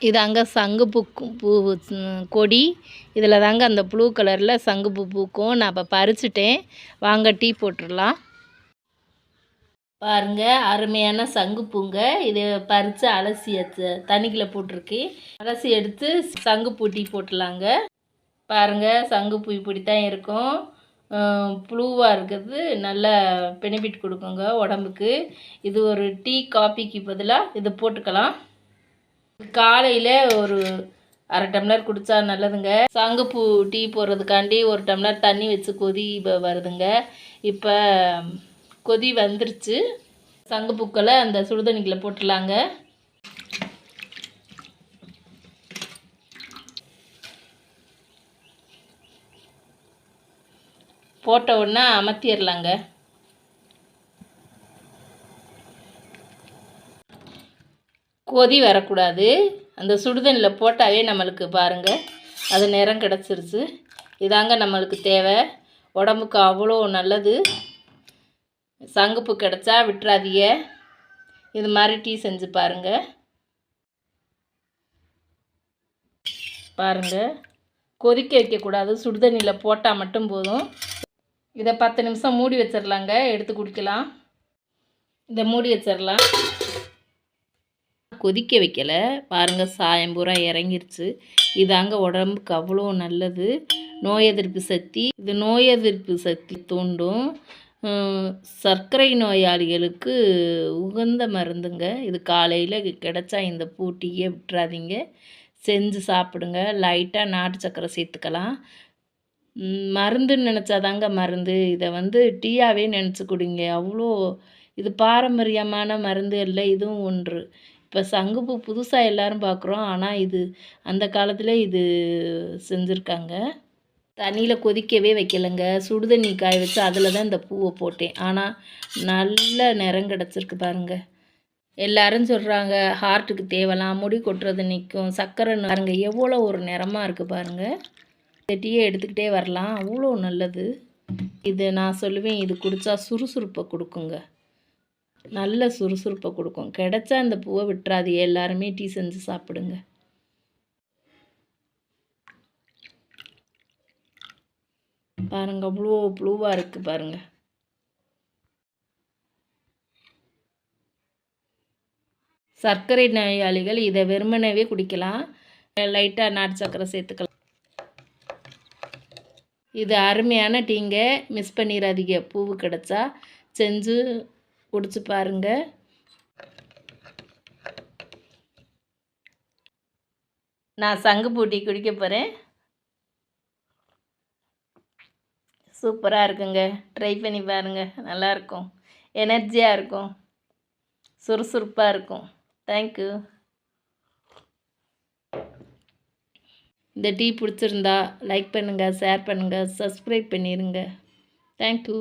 இது அங்கே சங்குப்பூ பூ கொடி. இதில் தாங்க அந்த ப்ளூ கலரில் சங்குப்பூ பூக்கும். நான் இப்போ பறிச்சுட்டேன். வாங்க டீ போட்டுடலாம். பாருங்கள், அருமையான சங்குப்பூங்க. இது பறித்து அலசி தண்ணிக்குள்ளே போட்டிருக்கு. அலசி எடுத்து சங்குப்பூ டீ போட்டுடலாங்க. பாருங்கள், சங்குப்பூ இப்படி தான் இருக்கும். ப்ளூவாக இருக்கிறது நல்லா பெனிஃபிட் கொடுக்குங்க உடம்புக்கு. இது ஒரு டீ காஃபிக்கு பதிலாக இதை போட்டுக்கலாம். காலையில் ஒரு அரை டம்ளர் குடித்தா நல்லதுங்க. சங்குப்பூ டீ போடுறதுக்காண்டி ஒரு டம்ளர் தண்ணி வச்சு கொதி வருதுங்க. இப்போ கொதி வந்துருச்சு. சங்குப்பூக்களை அந்த சுடுதண்ணிக்குள்ளே போட்டுடலாங்க. போட்ட உடனே அமர்த்திடலாங்க. கொதி வரக்கூடாது. அந்த சுடுதண்ணியில் போட்டாவே நம்மளுக்கு பாருங்கள், அது நிறம் கிடச்சிருச்சு. இதாங்க நம்மளுக்கு தேவை. உடம்புக்கு அவ்வளோ நல்லது. சங்குப்பூ கிடச்சா விட்டுறாதீங்க. இது மாதிரி டீ செஞ்சு பாருங்கள். பாருங்கள், கொதிக்க வைக்கக்கூடாது. சுடுதண்ணியில் போட்டால் மட்டும் போதும். இதை 10 நிமிஷம் மூடி வச்சிடலாங்க. எடுத்து குடிக்கலாம். இதை மூடி வச்சிடலாம். கொதிக்க வைக்கலை பாருங்கள், சாயம் பூரா இறங்கிருச்சு. இதாங்க உடம்புக்கு அவ்வளோ நல்லது. நோய் எதிர்ப்பு சக்தி, இது நோய் எதிர்ப்பு சக்தி தூண்டும். சர்க்கரை நோயாளிகளுக்கு உகந்த மருந்துங்க. இது காலையில் கிடச்சா இந்த பூட்டியே விட்டுறாதீங்க. செஞ்சு சாப்பிடுங்க. லைட்டாக நாட்டு சர்க்கரை சேர்த்துக்கலாம். மருந்துன்னு நினச்சாதாங்க மருந்து. இதை டீயாகவே நினச்சி குடிங்க. அவ்வளோ இது பாரம்பரியமான மருந்து இல்லை, இதுவும் ஒன்று. இப்போ சங்குப்பூ புதுசாக எல்லோரும் பார்க்குறோம். ஆனால் இது அந்த காலத்தில் இது செஞ்சுருக்காங்க. தண்ணியில் கொதிக்கவே வைக்கலைங்க. சுடுதண்ணி காய வச்சு அதில் தான் இந்த பூவை போட்டேன். ஆனால் நல்ல நிறம் கிடச்சிருக்கு பாருங்கள். எல்லோரும் சொல்கிறாங்க ஹார்ட்டுக்கு தேவலாம், முடி கொட்டுறது நிற்கும், சர்க்கரை பாருங்கள் எவ்வளோ ஒரு நிறமாக இருக்குது பாருங்கள். இந்த டீயை எடுத்துக்கிட்டே வரலாம், அவ்வளோ நல்லது. இது நான் சொல்லுவேன், இது குடித்தா சுறுசுறுப்பை கொடுக்குங்க. நல்ல சுறுசுறுப்பை கொடுக்கும். கிடைச்சா இந்த பூவை விட்டுறாது. எல்லாருமே டீ செஞ்சு சாப்பிடுங்க. பாருங்கள், அவ்வளோ ப்ளூவாக இருக்குது பாருங்கள். சர்க்கரை நோயாளிகள் இதை வெறுமனவே குடிக்கலாம். லைட்டாக நாட்டு சர்க்கரை சேர்த்துக்கலாம். இது அருமையான டீங்க. மிஸ் பண்ணிடாதீங்க. பூவு கிடச்சா செஞ்சு குடிச்சு பாருங்க. நான் சங்குப்பூ டீ குடிக்க போகிறேன். சூப்பராக இருக்குங்க. ட்ரை பண்ணி பாருங்கள். நல்லாயிருக்கும். எனர்ஜியாக இருக்கும். சுறுசுறுப்பாக இருக்கும். தேங்க்யூ. இந்த டீ பிடிச்சிருந்தா லைக் பண்ணுங்கள், ஷேர் பண்ணுங்கள், சப்ஸ்கிரைப் பண்ணிடுங்க. தேங்க்யூ.